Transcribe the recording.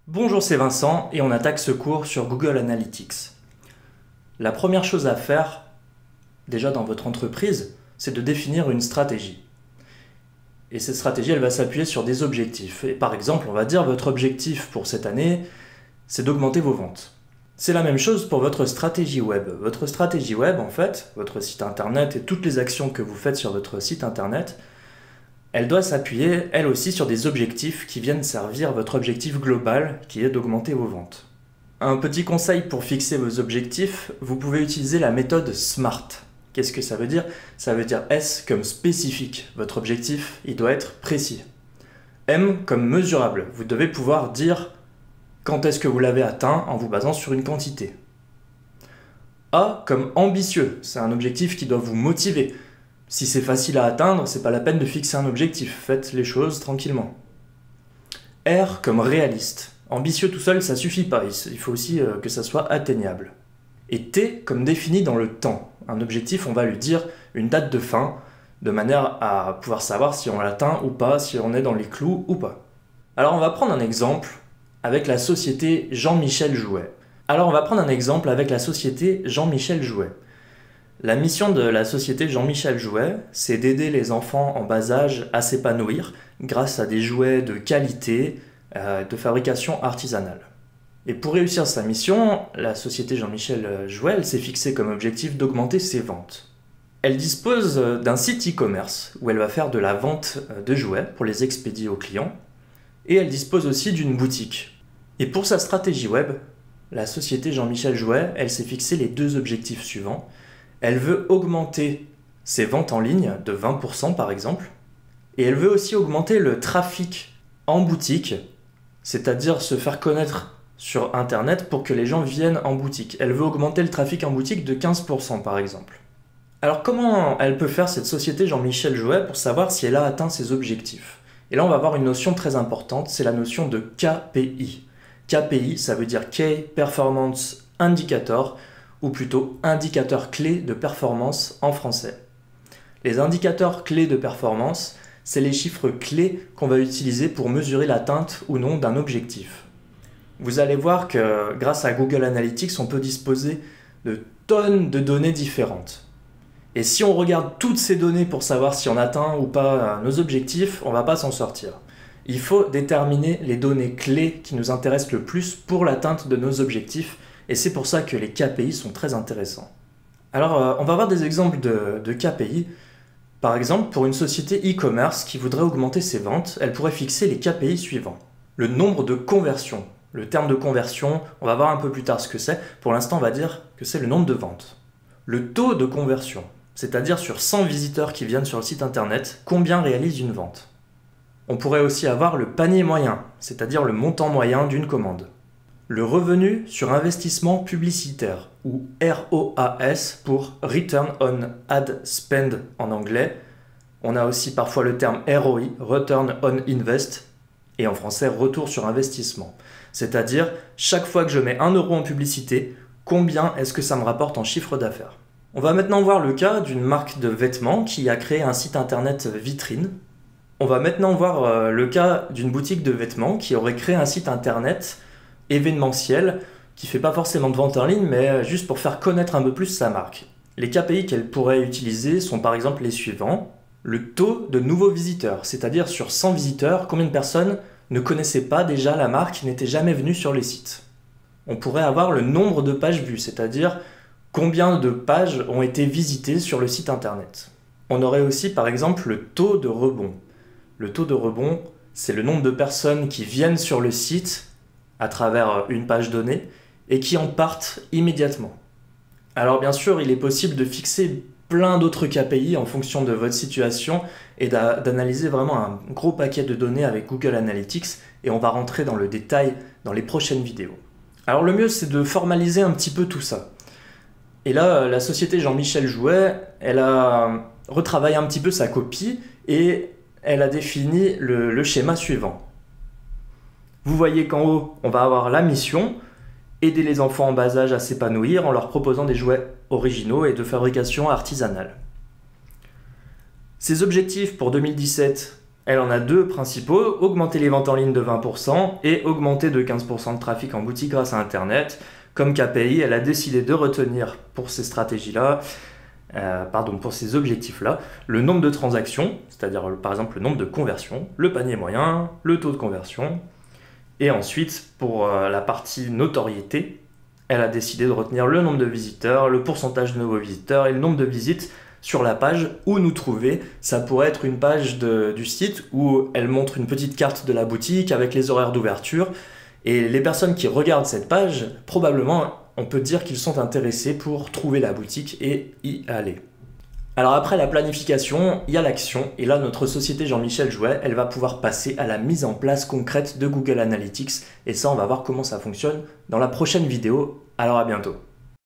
Bonjour, c'est Vincent et on attaque ce cours sur Google Analytics. La première chose à faire, déjà dans votre entreprise, c'est de définir une stratégie. Et cette stratégie, elle va s'appuyer sur des objectifs. Et par exemple, on va dire votre objectif pour cette année, c'est d'augmenter vos ventes. C'est la même chose pour votre stratégie web. Votre stratégie web, en fait, votre site internet et toutes les actions que vous faites sur votre site internet, elle doit s'appuyer, elle aussi, sur des objectifs qui viennent servir votre objectif global, qui est d'augmenter vos ventes. Un petit conseil pour fixer vos objectifs, vous pouvez utiliser la méthode SMART. Qu'est-ce que ça veut dire? Ça veut dire S comme spécifique. Votre objectif, il doit être précis. M comme mesurable. Vous devez pouvoir dire quand est-ce que vous l'avez atteint en vous basant sur une quantité. A comme ambitieux. C'est un objectif qui doit vous motiver. Si c'est facile à atteindre, c'est pas la peine de fixer un objectif, faites les choses tranquillement. R comme réaliste. Ambitieux tout seul, ça suffit pas, il faut aussi que ça soit atteignable. Et T comme défini dans le temps. Un objectif, on va lui dire une date de fin, de manière à pouvoir savoir si on l'atteint ou pas, si on est dans les clous ou pas. Alors on va prendre un exemple avec la société Jean-Michel Jouet. La mission de la société Jean-Michel Jouet, c'est d'aider les enfants en bas âge à s'épanouir grâce à des jouets de qualité, de fabrication artisanale. Et pour réussir sa mission, la société Jean-Michel Jouet, elle s'est fixée comme objectif d'augmenter ses ventes. Elle dispose d'un site e-commerce où elle va faire de la vente de jouets pour les expédier aux clients. Et elle dispose aussi d'une boutique. Et pour sa stratégie web, la société Jean-Michel Jouet, elle s'est fixé les deux objectifs suivants. Elle veut augmenter ses ventes en ligne de 20% par exemple, et elle veut aussi augmenter le trafic en boutique, c'est-à-dire se faire connaître sur Internet pour que les gens viennent en boutique. Elle veut augmenter le trafic en boutique de 15% par exemple. Alors comment elle peut faire cette société Jean-Michel Jouet pour savoir si elle a atteint ses objectifs? Et là on va avoir une notion très importante, c'est la notion de KPI. KPI, ça veut dire Key Performance Indicator, ou plutôt indicateurs clés de performance en français. Les indicateurs clés de performance, c'est les chiffres clés qu'on va utiliser pour mesurer l'atteinte ou non d'un objectif. Vous allez voir que grâce à Google Analytics, on peut disposer de tonnes de données différentes. Et si on regarde toutes ces données pour savoir si on atteint ou pas nos objectifs, on ne va pas s'en sortir. Il faut déterminer les données clés qui nous intéressent le plus pour l'atteinte de nos objectifs. Et c'est pour ça que les KPI sont très intéressants. Alors, on va voir des exemples de KPI. Par exemple, pour une société e-commerce qui voudrait augmenter ses ventes, elle pourrait fixer les KPI suivants. Le nombre de conversions. Le terme de conversion, on va voir un peu plus tard ce que c'est. Pour l'instant, on va dire que c'est le nombre de ventes. Le taux de conversion, c'est-à-dire sur 100 visiteurs qui viennent sur le site internet, combien réalisent une vente. On pourrait aussi avoir le panier moyen, c'est-à-dire le montant moyen d'une commande. Le revenu sur investissement publicitaire, ou ROAS pour Return on Ad Spend en anglais. On a aussi parfois le terme ROI, Return on Invest, et en français retour sur investissement. C'est-à-dire, chaque fois que je mets 1 euro en publicité, combien est-ce que ça me rapporte en chiffre d'affaires? On va maintenant voir le cas d'une marque de vêtements qui a créé un site internet vitrine. On va maintenant voir le cas d'une boutique de vêtements qui aurait créé un site internet événementiel qui fait pas forcément de vente en ligne mais juste pour faire connaître un peu plus sa marque. Les KPI qu'elle pourrait utiliser sont par exemple les suivants. Le taux de nouveaux visiteurs, c'est-à-dire sur 100 visiteurs, combien de personnes ne connaissaient pas déjà la marque, n'étaient jamais venues sur le site. On pourrait avoir le nombre de pages vues, c'est-à-dire combien de pages ont été visitées sur le site internet. On aurait aussi par exemple le taux de rebond. Le taux de rebond, c'est le nombre de personnes qui viennent sur le site à travers une page donnée et qui en partent immédiatement. Alors bien sûr, il est possible de fixer plein d'autres KPI en fonction de votre situation et d'analyser vraiment un gros paquet de données avec Google Analytics et on va rentrer dans le détail dans les prochaines vidéos. Alors le mieux, c'est de formaliser un petit peu tout ça. Et là, la société Jean-Michel Jouet, elle a retravaillé un petit peu sa copie et elle a défini le schéma suivant. Vous voyez qu'en haut, on va avoir la mission, aider les enfants en bas âge à s'épanouir en leur proposant des jouets originaux et de fabrication artisanale. Ces objectifs pour 2017, Elle en a deux principaux, augmenter les ventes en ligne de 20% et augmenter de 15% de trafic en boutique grâce à Internet. Comme KPI, elle a décidé de retenir pour ces stratégies-là, pour ces objectifs-là, le nombre de transactions, c'est-à-dire par exemple le nombre de conversions, le panier moyen, le taux de conversion. Et ensuite, pour la partie notoriété, elle a décidé de retenir le nombre de visiteurs, le pourcentage de nouveaux visiteurs et le nombre de visites sur la page où nous trouver. Ça pourrait être une page du site où elle montre une petite carte de la boutique avec les horaires d'ouverture. Et les personnes qui regardent cette page, probablement, on peut dire qu'ils sont intéressés pour trouver la boutique et y aller. Alors après la planification, il y a l'action, et là notre société Jean-Michel Jouet, elle va pouvoir passer à la mise en place concrète de Google Analytics, et ça on va voir comment ça fonctionne dans la prochaine vidéo, alors à bientôt.